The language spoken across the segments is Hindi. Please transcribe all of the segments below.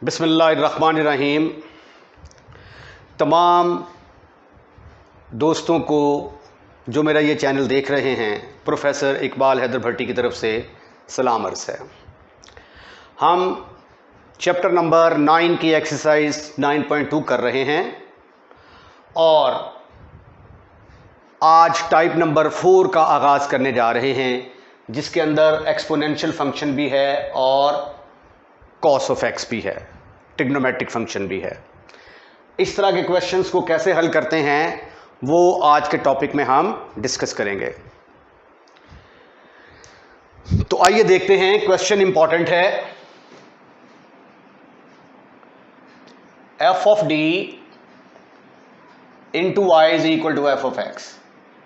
बिस्मिल्लाहिर्रहमानिर्रहीम। तमाम दोस्तों को जो मेरा ये चैनल देख रहे हैं, प्रोफेसर इकबाल हैदर भट्टी की तरफ से सलाम अर्ज़ है। हम चैप्टर नंबर 9 की एक्सरसाइज 9.2 कर रहे हैं और आज टाइप नंबर 4 का आगाज़ करने जा रहे हैं, जिसके अंदर एक्सपोनेंशियल फंक्शन भी है और कॉस ऑफ एक्स भी है, ट्रिग्नोमेट्रिक फंक्शन भी है। इस तरह के क्वेश्चंस को कैसे हल करते हैं वो आज के टॉपिक में हम डिस्कस करेंगे। तो आइए देखते हैं, क्वेश्चन इंपॉर्टेंट है। F of D into Y is equal to F of X.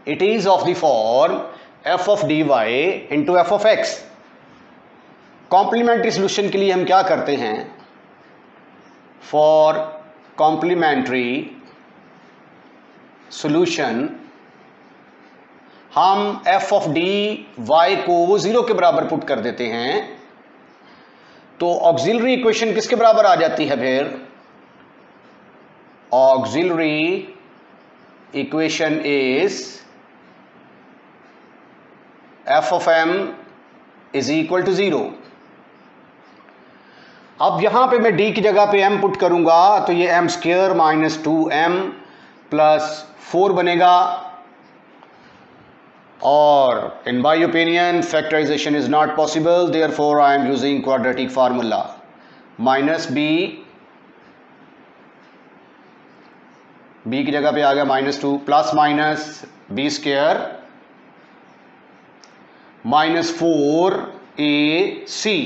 It is of the form F of D Y into F of X. Complementary solution के लिए हम क्या करते हैं? फॉर कॉम्प्लीमेंट्री सॉल्यूशन हम एफ ऑफ डी वाई को 0 के बराबर पुट कर देते हैं, तो ऑक्सिलरी इक्वेशन किसके बराबर आ जाती है? फिर auxiliary equation is F of M is equal to 0। अब यहां पे मैं d की जगह पे m पुट करूंगा तो ये m square minus 2m plus 4 बनेगा। और in my opinion factorization is not possible, therefore I am using quadratic formula. Minus b की जगह पे आ गया -2 plus minus b square minus 4ac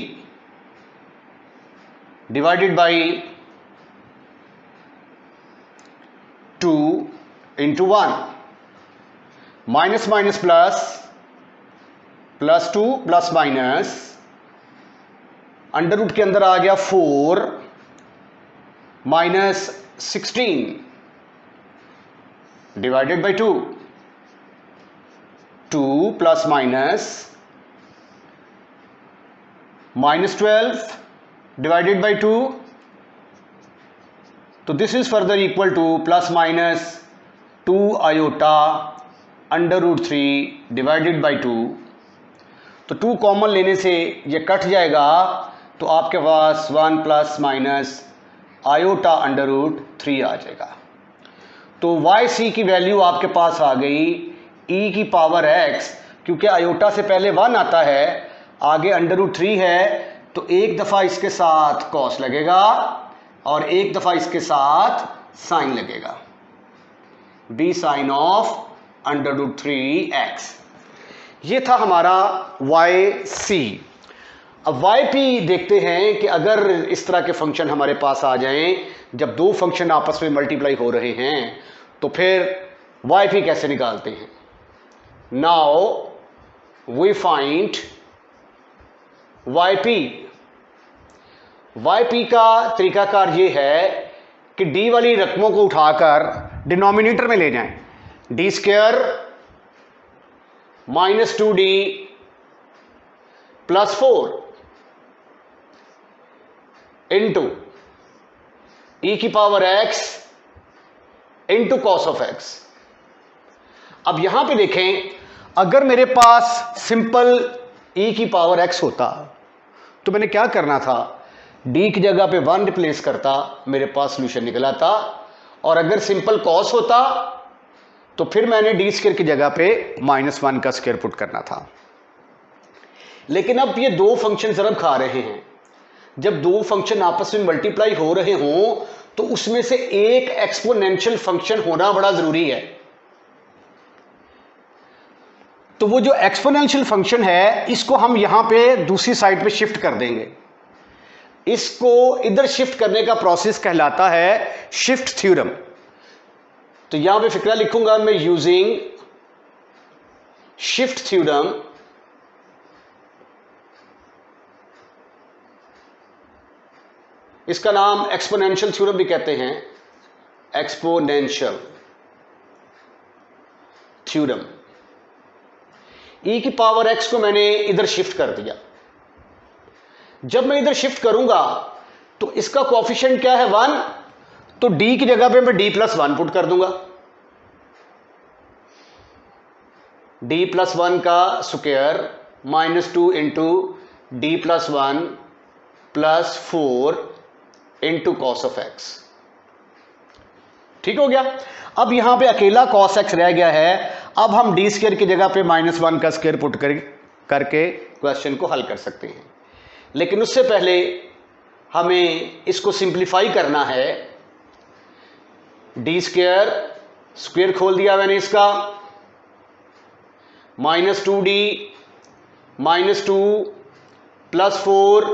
divided by 2 into 1। Minus minus plus, plus 2 plus minus, under root के अंदर आ गया 4 minus 16 divided by 2 plus minus -12 divided by 2। तो this is further equal to plus minus 2 iota under root 3 divided by 2। तो 2 कॉमन लेने से ये कट जाएगा, तो आपके पास 1 plus minus iota under root 3 आ जाएगा। तो वाई सी की वैल्यू आपके पास आ गई e की पावर x, क्योंकि आयोटा से पहले 1 आता है, आगे अंडर रूट 3 है, तो एक दफ़ा इसके साथ कॉस लगेगा और एक दफ़ा इसके साथ साइन लगेगा, b sine of under root 3x। ये था हमारा yc। अब yp देखते हैं कि अगर इस तरह के फंक्शन हमारे पास आ जाएं, जब दो फंक्शन आपस में मल्टीप्लाई हो रहे हैं, तो फिर yp कैसे निकालते हैं। नाउ वी फाइंड yp का तरीकाकार ये है कि d वाली रकमों को उठाकर डिनोमिनेटर में ले जाएं। d square minus 2d plus 4 into e की power x into cos of x। अब यहां पे देखें, अगर मेरे पास सिंपल e की पावर x होता तो मैंने क्या करना था? d की जगह पे 1 रिप्लेस करता, मेरे पास सॉल्यूशन निकल आता। और अगर सिंपल कॉस होता तो फिर मैंने d स्क्वायर की जगह पे -1 का स्क्वायर पुट करना था। लेकिन अब ये दो फंक्शन ज़रब खा रहे हैं। जब दो फंक्शन आपस में मल्टीप्लाई हो रहे हों तो उसमें से एक एक्सपोनेंशियल फंक्शन होना बड़ा जरूरी है। तो वो जो एक्सपोनेंशियल फंक्शन है, इसको हम यहां पे दूसरी साइड पे शिफ्ट कर देंगे। इसको इधर शिफ्ट करने का प्रोसेस कहलाता है शिफ्ट थ्योरम। तो यहां पे फिक्रा लिखूंगा मैं, यूजिंग शिफ्ट थ्योरम इसका नाम एक्सपोनेंशियल थ्योरम भी कहते हैं, एक्सपोनेंशियल थ्योरम। e की पावर x को मैंने इधर शिफ्ट कर दिया। जब मैं इधर शिफ्ट करूंगा तो इसका कोएफिशिएंट क्या है 1, तो d की जगह पे मैं d+1 पुट कर दूंगा। d+1 का square -2 into d+1 plus 4 into cos of x. ठीक हो गया। अब यहां पे अकेला cos x रह गया है। अब हम d स्क्वायर की जगह पे -1 का स्क्वायर पुट करके क्वेश्चन को हल कर सकते हैं, लेकिन उससे पहले हमें इसको सिंप्लीफाई करना है। d स्क्वायर खोल दिया मैंने इसका, -2d -2 plus 4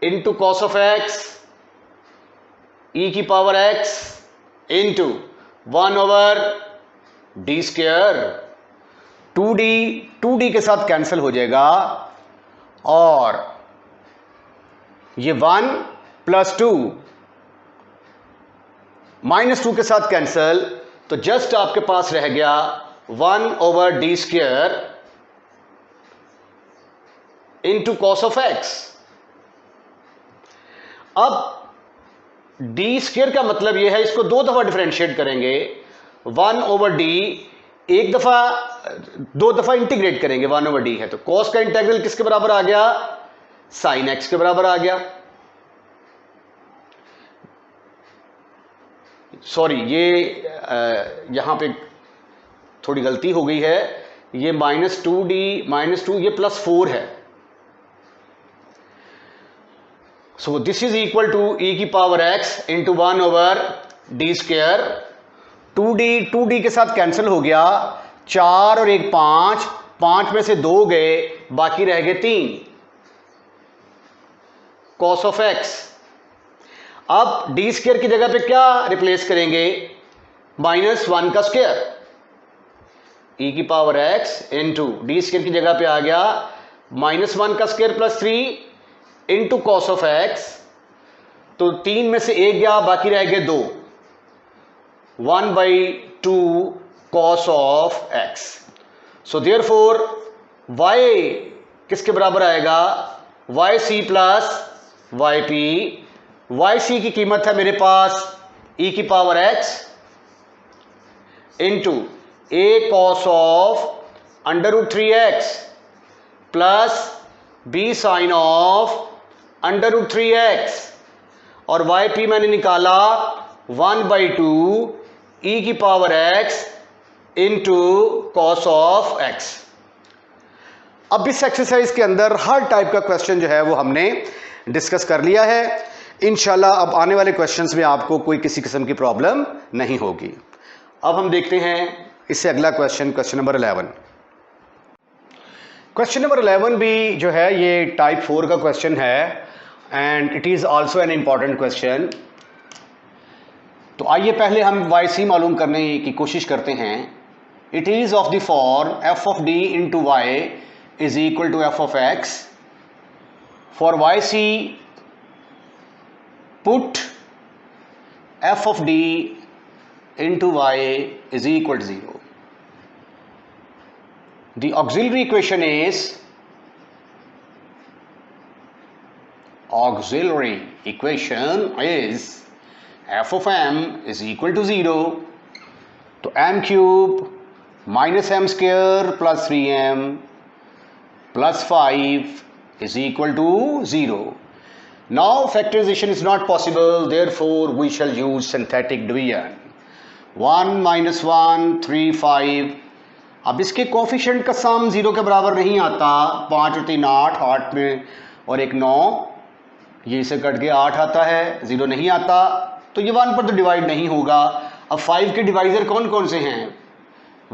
into cos of x e की power x into 1/d square. 2d के साथ कैंसिल हो जाएगा और ये 1 प्लस 2 -2 के साथ कैंसिल, तो जस्ट आपके पास रह गया 1/d square into cos of x. अब d स्क्वायर का मतलब यह है, इसको 2 दफा डिफरेंशिएट करेंगे। 1/d एक दफा 2 दफा इंटीग्रेट करेंगे, 1/d है तो cos का इंटीग्रल किसके बराबर आ गया, sin x के बराबर आ गया। सॉरी, ये यहां पे थोड़ी गलती हो गई है, ये -2d -2 ये +4 है। So this is equal to e की power x into 1/d square. 2d के साथ कैंसिल हो गया, 4 और 1 5, 5 में से 2 गए, बाकी रह गए 3 cos ऑफ x। अब d स्क्वायर की जगह पे क्या रिप्लेस करेंगे, -1 का स्क्वायर, e की power x into d square की जगह पे आ गया -1 का square plus 3 into cos of x. तो 3 में से 1 गया, बाकी रह गए 2, 1/2 cos of x. So therefore y किसके बराबर आएगा, yc प्लस yp। yc की कीमत है मेरे पास e की power x into a cos of √3x plus b sine of √3x, और yp मैंने निकाला 1/2 e की power x into cos of x। अब इस एक्सरसाइज के अंदर हर टाइप का क्वेश्चन जो है वो हमने डिस्कस कर लिया है। इंशाल्लाह अब आने वाले क्वेश्चंस में आपको कोई किसी किस्म की प्रॉब्लम नहीं होगी। अब हम देखते हैं इससे अगला क्वेश्चन नंबर 11। क्वेश्चन नंबर 11 भी जो है ये टाइप 4 का क्वेश्चन है and it is also an important question. तो आइए पहले हम yc मालूम करने की कोशिश करते हैं। It is of the form f of d into Y is equal to f of x। For yc put f of d into y is equal to 0. The auxiliary equation is f of m is equal to 0. तो m cube minus m square plus 3m plus 5 is equal to 0. Now factorization is not possible, therefore we shall use synthetic division. 1 minus 1 3 5। अब इसके कोफिशिएंट का सम 0 के बराबर नहीं आता। 5 और 3 8, 8 में और एक 9, ये इसे कट के 8 आता है, 0 नहीं आता, तो ये 1 पर तो डिवाइड नहीं होगा। अब 5 के डिवाइजर कौन कौन से हैं,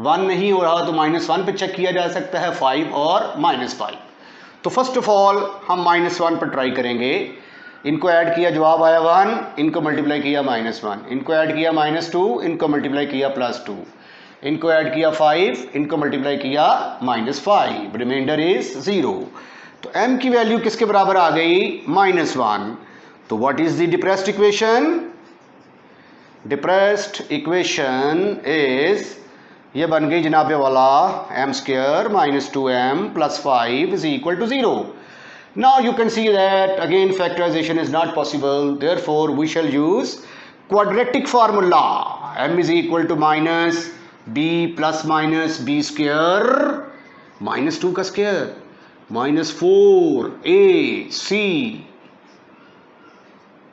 1 नहीं हो रहा तो -1 पे चेक किया जा सकता है, 5 और -5। तो फर्स्ट ऑफ ऑल हम -1 पर ट्राई करेंगे। इनको ऐड किया, जवाब आया 1, इनको मल्टीप्लाई किया -1, इनको ऐड किया -2, इनको मल्टीप्लाई किया +2, इनको ऐड किया 5, इनको मल्टीप्लाई किया -5, रिमाइंडर इज 0। तो m की वैल्यू किसके बराबर आ गई, -1। तो what is the depressed equation, depressed equation is, ये बन गई जनाबे वाला m² -2m + 5 = 0। Now you can see that again factorization is not possible, therefore we shall use quadratic formula. M is equal to minus b plus minus b square minus 2 का square minus 4ac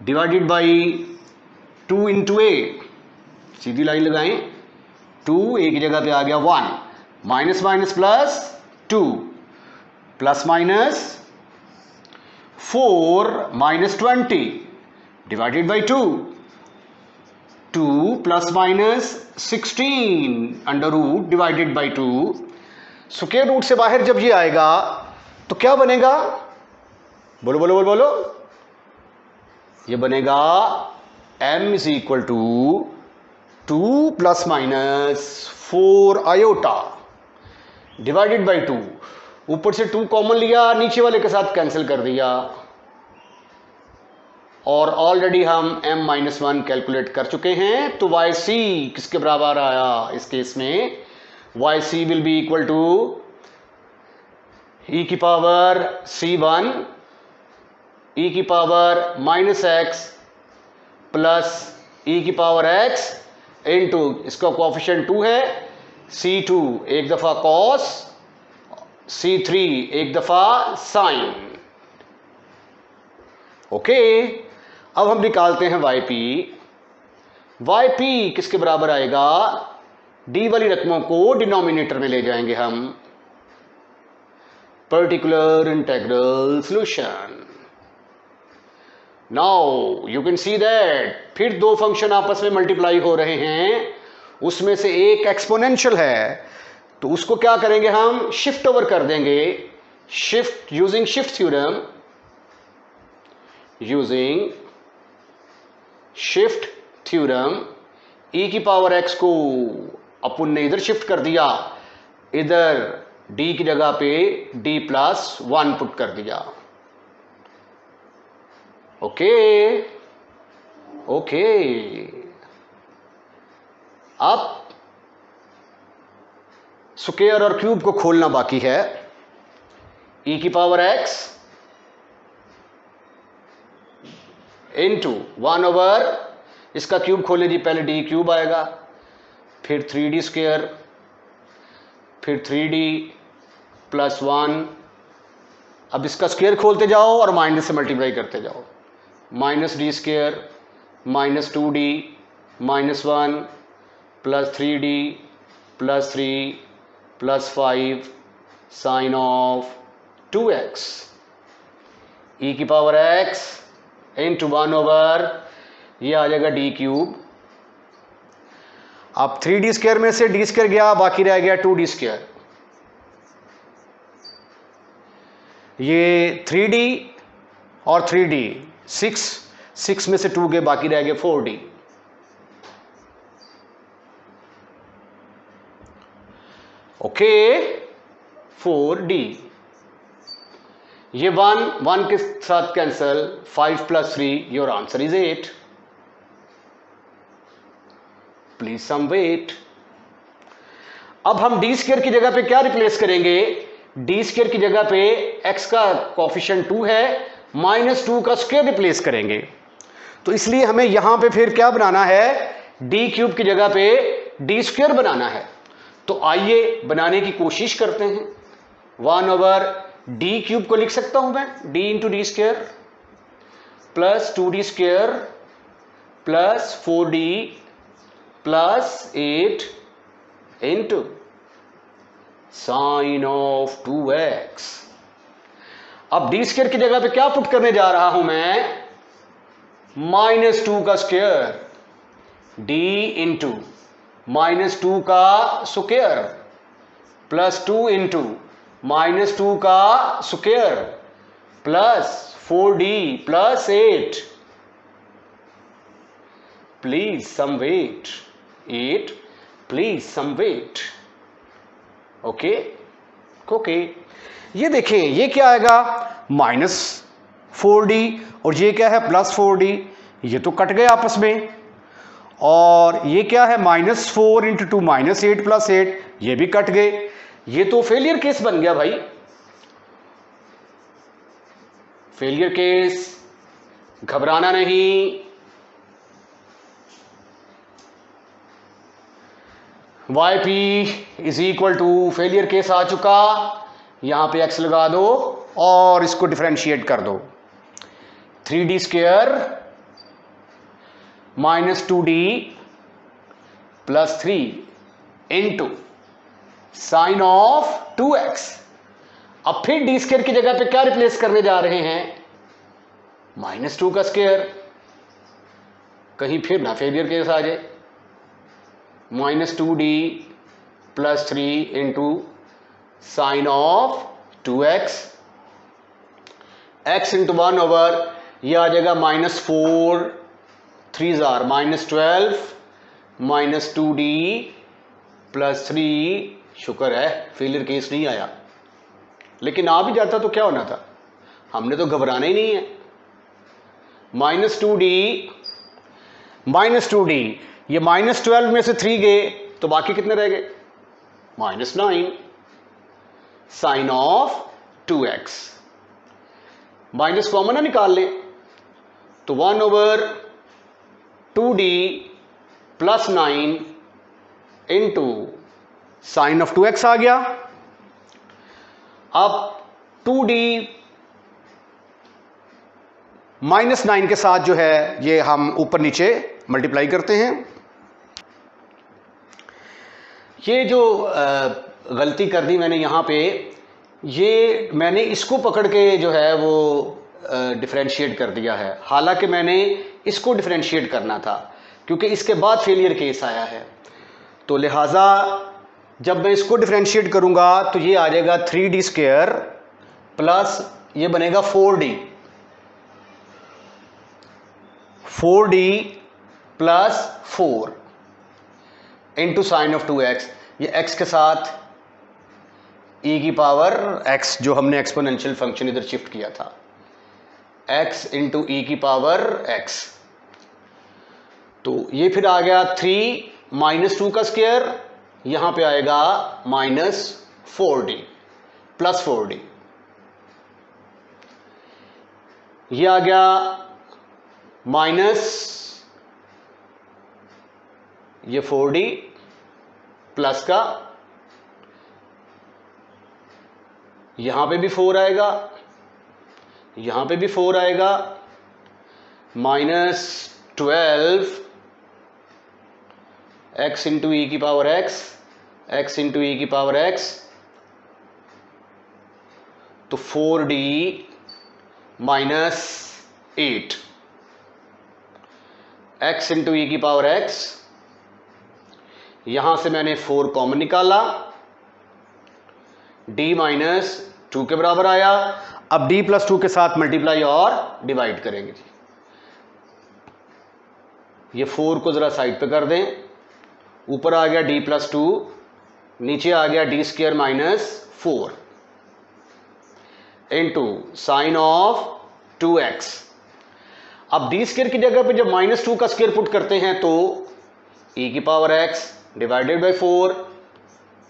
divided by 2 into A, सीधी लाइन लगाएं, 2 एक जगह पे आ गया 1, minus minus plus 2 plus minus 4 minus 20 divided by 2 plus minus 16 under root divided by 2। Square root से बाहर जब ये आएगा तो क्या बनेगा, बोलो बोलो बोलो बोलो, ये बनेगा m is equal to 2 plus minus 4 iota divided by 2। ऊपर से 2 कॉमन लिया, नीचे वाले के साथ कैंसिल कर दिया, और ऑलरेडी हम m-1 कैलकुलेट कर चुके हैं। तो yc किसके बराबर आया इस केस में, yc will be equal to e की पावर c1 e की power minus x plus e की पावर x इंटू, इसका कोएफिशिएंट 2 है, c2 एक दफा cos, c3 एक दफा sin। ओके, अब हम निकालते हैं yp। yp किसके बराबर आएगा, d वाली रकमों को डिनोमिनेटर में ले जाएंगे हम, particular integral solution. Now you can see that फिर 2 फंक्शन आपस में मल्टीप्लाई हो रहे हैं, उसमें से एक एक्सपोनेंशियल है, तो उसको क्या करेंगे हम, शिफ्ट ओवर कर देंगे, shift using shift theorem, using shift theorem. e की पावर x को अपन ने इधर शिफ्ट कर दिया, इधर d की जगह पे d प्लस 1 पुट कर दिया। ओके ओके, अब स्क्वायर और क्यूब को खोलना बाकी है। e की पावर x इंटू 1 ओवर, इसका क्यूब खोले जी, पहले d क्यूब आएगा, फिर 3d स्क्वायर, फिर 3d प्लस 1। अब इसका स्क्वायर खोलते जाओ और माइनस से मल्टीप्लाई करते जाओ, minus D square minus 2d minus 1 plus 3d plus 3 plus 5 sine of 2x e की पावर x इंटू 1 ओवर, ये आ जाएगा d क्यूब। अब 3d स्क्वायर में से d स्क्वायर गया, बाकी रह गया 2d स्क्वायर। ये 3d और 3d 6 में से 2 गए, बाकी रह गए 4d। ओके, 4d, ये 1 के साथ cancel, 5 plus 3, your answer is 8। Please some wait. अब हम डी स्क्वायर की जगह पे क्या रिप्लेस करेंगे, डी स्क्वायर की जगह पे x का कोएफिशिएंट 2 है, माइनस 2 का स्क्वायर रिप्लेस करेंगे। तो इसलिए हमें यहां पे फिर क्या बनाना है, डी क्यूब की जगह पे डी स्क्वायर बनाना है। तो आइए बनाने की कोशिश करते हैं। 1 ओवर डी क्यूब को लिख सकता हूं मैं, D into D square plus 2d square plus 4d plus 8 into sine of 2x। अब डी स्क्वायर की जगह पे क्या पुट करने जा रहा हूं मैं, माइनस 2 का स्क्वायर, डी इंटू माइनस 2 का स्क्वायर प्लस 2 इंटू माइनस 2 का square plus 4d plus 8। Please some wait, 8, please some wait. Okay okay, ये देखें, ये क्या आएगा, माइनस 4d और ये क्या है प्लस 4d, ये तो कट गए आपस में। और ये क्या है, माइनस 4 इंटू 2 माइनस 8 प्लस 8, ये भी कट गए। ये तो फेलियर केस बन गया भाई। फेलियर केस, घबराना नहीं। Y p is equal to, failure case आ चुका, यहां पे x लगा दो और इसको डिफरेंशिएट कर दो। 3d square minus 2d plus 3 into sine of 2x। अब फिर डी स्क्वायर की जगह पे क्या रिप्लेस करने जा रहे हैं? -2 का स्क्वायर। कहीं फिर ना फेलियर केस आ जाए। -2d plus 3 into sine of 2x, x into 1 over, यह आ जाएगा -4 3 जार -12 -2d प्लस 3। शुक्र है फेलियर केस नहीं आया, लेकिन आ भी जाता तो क्या होना था? हमने तो घबराना ही नहीं है। -2d ये -12 में से 3 गए तो बाकी कितने रह गए? -9 sign of 2x। Minus common ना निकाल लें तो 1 over 2d plus 9 into sine of 2x आ गया। अब 2d -9 के साथ जो है ये हम ऊपर नीचे मल्टीप्लाई करते हैं। ये जो गलती कर दी मैंने यहाँ पे, ये मैंने इसको पकड़ के जो है वो डिफरेंशिएट कर दिया है, हालांकि मैंने इसको डिफरेंशिएट करना था क्योंकि इसके बाद फेलियर केस आया है। तो लिहाजा जब मैं इसको डिफरेंशिएट करूंगा तो ये आ जाएगा 3d स्क्वायर प्लस ये बनेगा 4d plus 4 into sine of 2x। ये x के साथ e की पावर x, जो हमने एक्सपोनेंशियल फंक्शन इधर शिफ्ट किया था, x इंटू e की पावर x। तो ये फिर आ गया 3 -2 का स्क्वायर, यहां पे आएगा -4d प्लस 4d। ये आ गया माइनस ये 4d प्लस का, यहां पे भी 4 आएगा, यहां पे भी 4 आएगा, -12 x इंटू ई की power x, x into E की पावर x, तो 4d -8 x इंटू ई की पावर x। यहां से मैंने 4 कॉमन निकाला, d -2 के बराबर आया। अब d प्लस 2 के साथ मल्टीप्लाई और डिवाइड करेंगे। ये 4 को जरा साइड पे कर दें, ऊपर आ गया d प्लस 2, नीचे आ गया d square -4 into sine of 2x। अब d स्क्वायर की जगह पे जब -2 का स्क्वायर पुट करते हैं तो e की power x divided by 4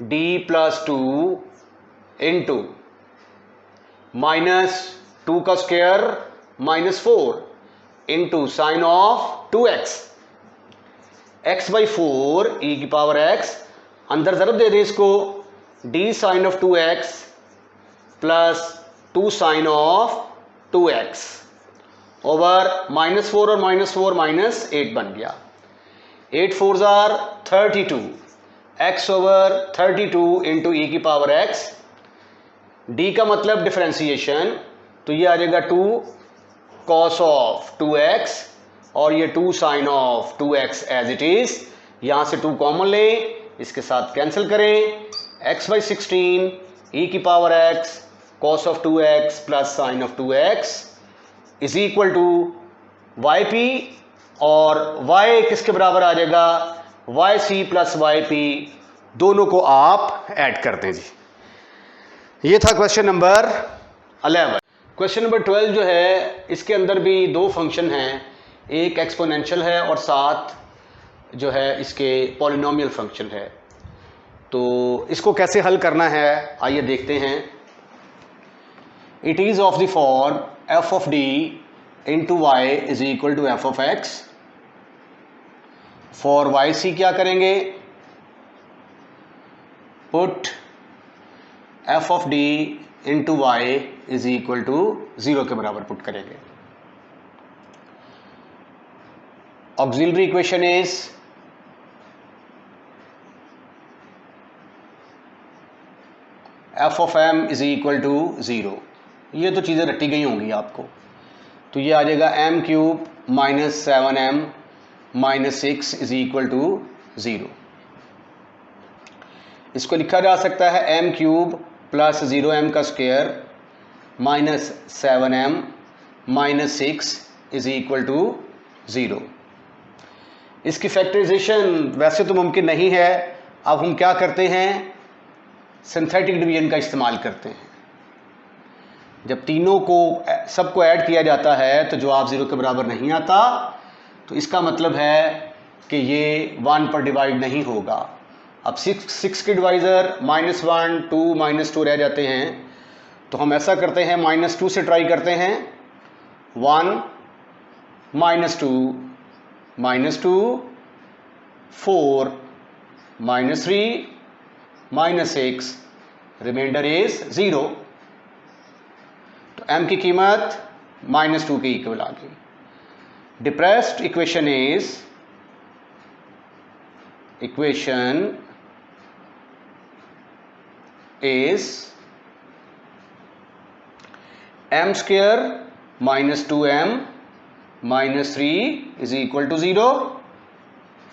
d plus 2 into -2 का square -4 into sine of 2x, x by 4 e की पावर x, अंदर ज़रब दे दें इसको, d sine of 2x plus 2 sine of 2x over -4 और -4 -8 बन गया। 8 4 जार 32 x ओवर 32 इंटू ई की पावर x। d का मतलब डिफरेंशिएशन, तो ये आ जाएगा 2 cos ऑफ 2x और ये 2 sine of 2x as it is. यहां से 2 कॉमन लें, इसके साथ कैंसिल करें, x बाई 16 ई की power x cos of 2x प्लस sine of 2x is equal to Y P, और y किसके बराबर आ जाएगा? Y C plus Y P, दोनों को आप ऐड कर दें जी। ये था क्वेश्चन नंबर 11। क्वेश्चन नंबर 12 जो है, इसके अंदर भी 2 फंक्शन हैं, एक एक्सपोनेंशियल है और साथ जो है इसके पॉलिनोमियल फंक्शन है। तो इसको कैसे हल करना है आइए देखते हैं। It is of the form F of D into Y is equal to F of X. For Y C क्या करेंगे, put F of D into Y is equal to 0 के बराबर पुट करेंगे। Auxiliary equation is F of M is equal to 0। ये तो चीज़ें रटी गई होंगी आपको, तो ये आ जाएगा m cube minus 7m minus 6 is equal to 0। इसको लिखा जा सकता है एम क्यूब प्लस 0m का square minus 7m minus 6 is equal to 0। इसकी फैक्टराइजेशन वैसे तो मुमकिन नहीं है, अब हम क्या करते हैं, सिंथेटिक डिवीजन का इस्तेमाल करते हैं। जब तीनों को सबको ऐड किया जाता है तो जवाब 0 के बराबर नहीं आता, तो इसका मतलब है कि ये 1 पर डिवाइड नहीं होगा। अब 6 के डिवाइज़र -1 2 -2 रह जाते हैं, तो हम ऐसा करते हैं -2 से ट्राई करते हैं। 1 -2 -2 4 -3 -6 रिमाइंडर इज 0। तो m की कीमत -2 के इक्वल आ गई। Depressed equation is m square -2m -3 is equal to 0।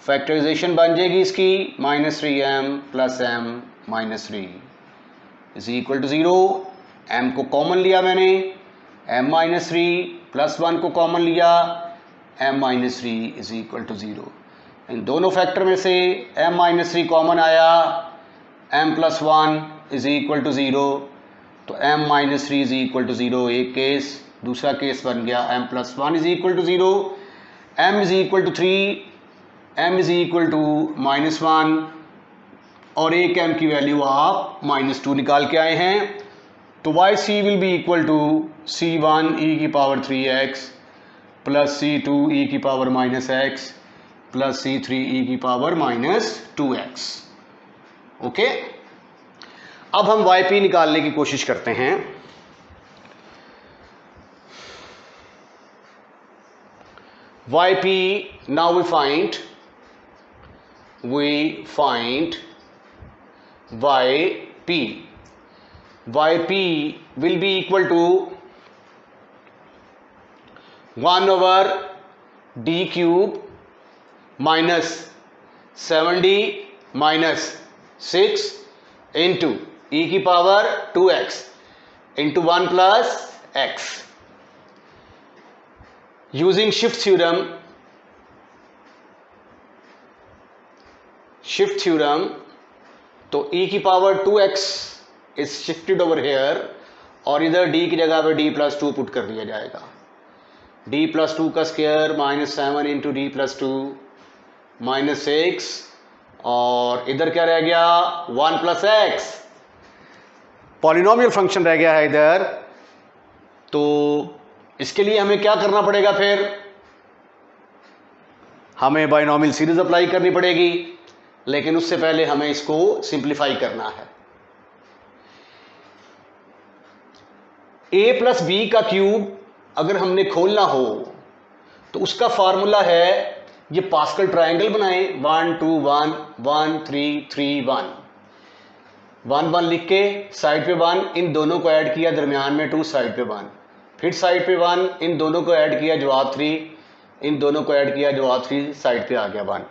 Factorisation बन जाएगी इसकी -3m plus m -3 is equal to 0। m को कॉमन लिया मैंने, m -3 प्लस 1 को कॉमन लिया, m -3 इज इक्वल टू 0। इन दोनों फैक्टर में से m -3 कॉमन आया, m plus 1 is equal to 0, तो m -3 इज इक्वल टू 0 एक केस। दूसरा केस बन गया m plus 1 is equal to 0, m is equal to 3, m is equal to -1 और एक m की वैल्यू आप -2 निकाल के आए हैं। तो y c will be equal to c1 e की power 3x plus c2 e की power -x plus c3 e की पावर -2x। ओके, अब हम yp निकालने की कोशिश करते हैं। yp, now we find yp will be equal to 1 over d cube minus 7d minus 6 into e की power 2x into 1 plus x। using shift theorem, तो e की power 2x is shifted over here और इधर d की जगह पे d प्लस 2 पुट कर दिया जाएगा। d प्लस 2 का स्क्वायर -7 इंटू d प्लस 2 -6 और इधर क्या रह गया 1 प्लस x, पॉलिनोमियल फंक्शन रह गया है इधर। तो इसके लिए हमें क्या करना पड़ेगा, फिर हमें बाइनोमियल सीरीज अप्लाई करनी पड़ेगी, लेकिन उससे पहले हमें इसको सिंप्लीफाई करना है। a प्लस बी का क्यूब अगर हमने खोलना हो तो उसका फार्मूला है, ये पास्कल ट्रायंगल बनाएं, 1 2 1 1 3 3 1 1 1 लिख के साइड पे 1, इन दोनों को ऐड किया, दरमियान में 2, साइड पे 1, फिर साइड पे 1, इन दोनों को ऐड किया, जवाब 3, इन दोनों को ऐड किया, जवाब 3, साइड पे आ गया 1।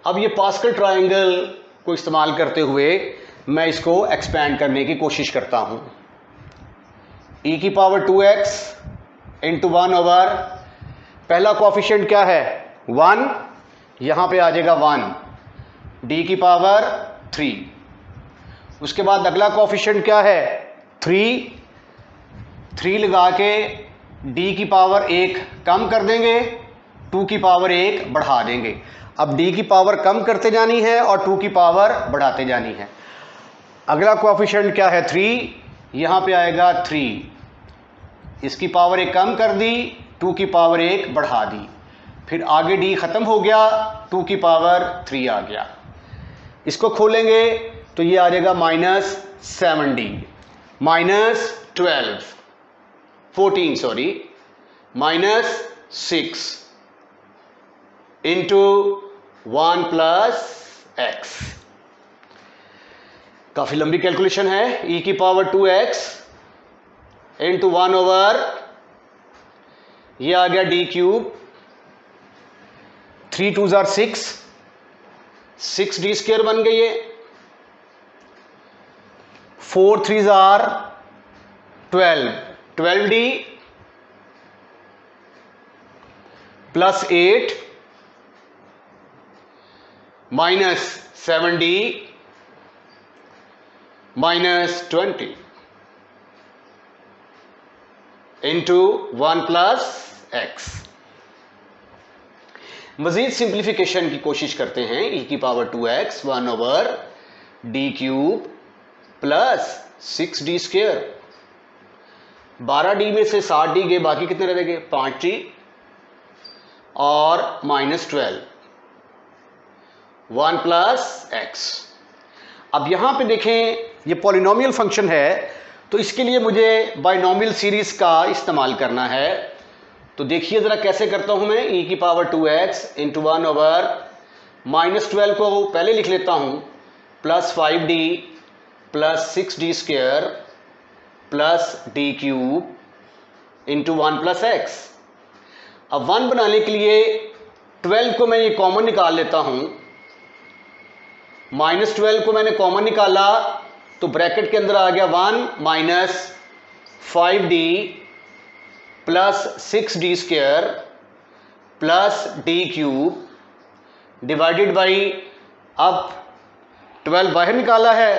अब ये पास्कल ट्रायंगल को इस्तेमाल करते हुए मैं इसको एक्सपैंड करने की कोशिश करता हूं। e की पावर 2x इंटू 1 ओवर, पहला कोफिशिएंट क्या है 1, यहां पे आ जाएगा 1, d की पावर 3। उसके बाद अगला कोफिशिएंट क्या है 3 लगा के d की पावर 1 कम कर देंगे, 2 की पावर 1 बढ़ा देंगे। अब d की पावर कम करते जानी है और 2 की पावर बढ़ाते जानी है। अगला कोएफिशिएंट क्या है 3, यहाँ पे आएगा 3, इसकी पावर 1 कम कर दी, 2 की पावर 1 बढ़ा दी, फिर आगे d ख़त्म हो गया, 2 की पावर 3 आ गया। इसको खोलेंगे तो ये आ जाएगा -7d -14 sorry -6 into 1 plus x। काफ़ी लंबी कैलकुलेशन है। e की पावर 2x इंटू 1 ओवर ये आ गया d cube, 3 2 jar 6 D square बन गई है, 4 3 jar 12d plus 8 -7d -20 into 1 plus x। मजीद सिंप्लीफिकेशन की कोशिश करते हैं। e की power 2x 1 over d cube plus 6d square, 12d में से 7d गए, बाकी कितने रह गए 5d और -12 1 प्लस x। अब यहां पे देखें ये पॉलिनोमियल फंक्शन है तो इसके लिए मुझे बाइनोमियल सीरीज का इस्तेमाल करना है। तो देखिए ज़रा कैसे करता हूं मैं। e की पावर 2x इंटू 1 ओवर -12 को पहले लिख लेता हूं plus 5d plus 6d square plus d cube into 1 plus x। अब 1 बनाने के लिए 12 को मैं ये कॉमन निकाल लेता हूं। -12 को मैंने कॉमन निकाला तो ब्रैकेट के अंदर आ गया 1 minus 5d plus 6d square plus d cube divided by, अब 12 बाहर निकाला है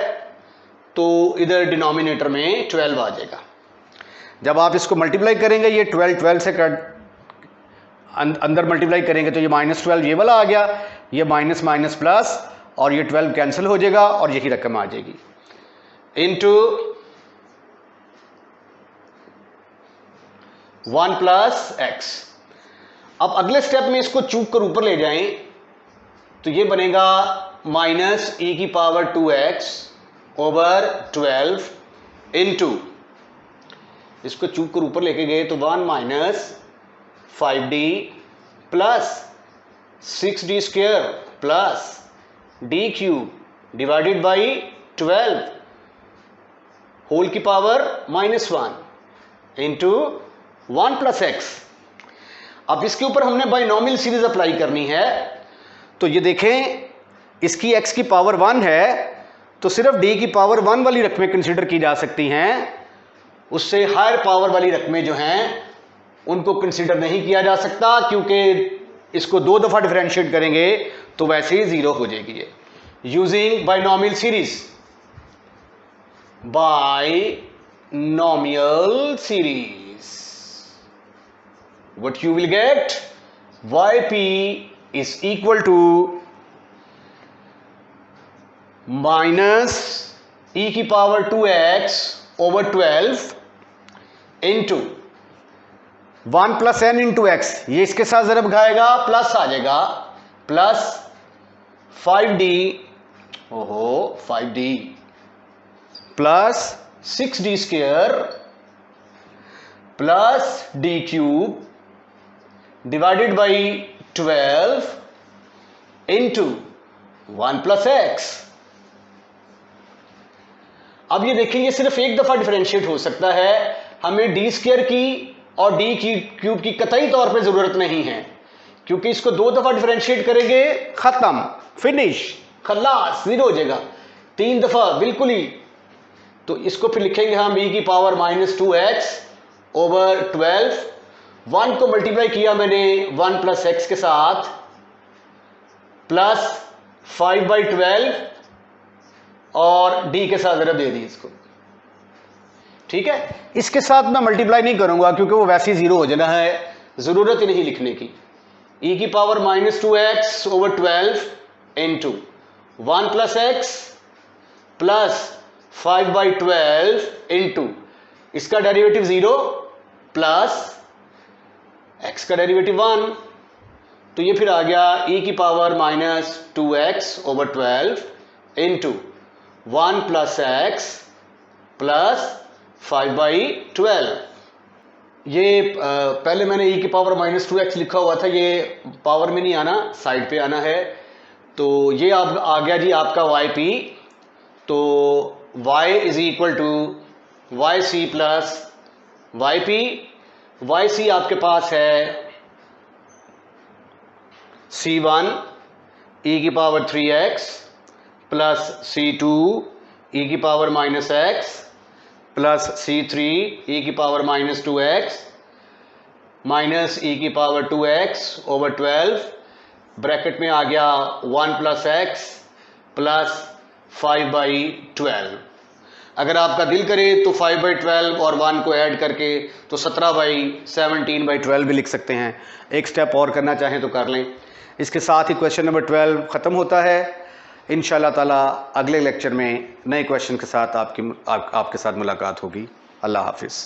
तो इधर डिनोमिनेटर में 12 आ जाएगा। जब आप इसको मल्टीप्लाई करेंगे ये 12 से अंदर मल्टीप्लाई करेंगे तो ये -12 ये वाला आ गया, ये माइनस माइनस प्लस और ये 12 कैंसिल हो जाएगा और यही रकम आ जाएगी इंटू 1 प्लस x। अब अगले स्टेप में इसको चूक कर ऊपर ले जाएं तो ये बनेगा माइनस e की पावर 2x ओवर 12 इंटू, इसको चूक कर ऊपर लेके गए तो 1 minus 5d plus 6d square plus d cube divided by 12 whole की पावर -1 इंटू 1 प्लस x। अब इसके ऊपर हमने बाइनोमियल सीरीज अप्लाई करनी है। तो ये देखें इसकी x की पावर 1 है तो सिर्फ d की पावर 1 वाली रकमें कंसीडर की जा सकती हैं, उससे हायर पावर वाली रकमें जो हैं उनको कंसीडर नहीं किया जा सकता, क्योंकि इसको 2 दफ़ा डिफरेंशिएट करेंगे तो वैसे ही 0 हो जाएगी। ये using binomial series, binomial series what you will get, yp is equal to minus e की power 2x over 12 into 1 plus n into x, ये इसके साथ ज़रब खाएगा प्लस आ जाएगा plus 5d 5d plus 6d square plus d cube divided by 12 into 1 plus x। अब ये देखेंगे सिर्फ एक दफा डिफरेंशिएट हो सकता है, हमें d स्क्वायर की और d की क्यूब की कतई तौर पे जरूरत नहीं है, क्योंकि इसको 2 दफा डिफरेंशिएट करेंगे खत्म, फिनिश, खलास, 0 हो जाएगा। 3 दफा बिल्कुल ही, तो इसको फिर लिखेंगे हम e की पावर -2x ओवर 12, 1 को मल्टीप्लाई किया मैंने 1 प्लस x के साथ प्लस 5/12 और d के साथ ज़रब दे दी इसको। ठीक है, इसके साथ मैं मल्टीप्लाई नहीं करूंगा क्योंकि वो वैसे ही 0 हो जाना है, ज़रूरत ही नहीं लिखने की। e की power -2x over 12 into 1 plus x plus 5/12 into, इसका डेरिवेटिव 0 प्लस x का डेरिवेटिव 1, तो ये फिर आ गया e की power minus 2x over 12 into 1 plus x plus 5/12। ये पहले मैंने e की पावर माइनस 2x लिखा हुआ था, ये पावर में नहीं आना, साइड पे आना है। तो ये अब आ गया जी आपका yp, तो y is equal to yc plus yp। yc आपके पास है c1 e की power 3x plus c2 e की power minus x plus c3 e की power minus 2x minus e की पावर 2x ओवर 12, ब्रैकेट में आ गया 1 प्लस x प्लस 5/12। अगर आपका दिल करे तो 5/12 और 1 को ऐड करके तो 17/17/12 भी लिख सकते हैं। एक स्टेप और करना चाहें तो कर लें। इसके साथ ही क्वेश्चन नंबर 12 ख़त्म होता है। इंशाअल्लाह ताला अगले लेक्चर में नए क्वेश्चन के साथ आपके साथ मुलाकात होगी। अल्लाह हाफिज़।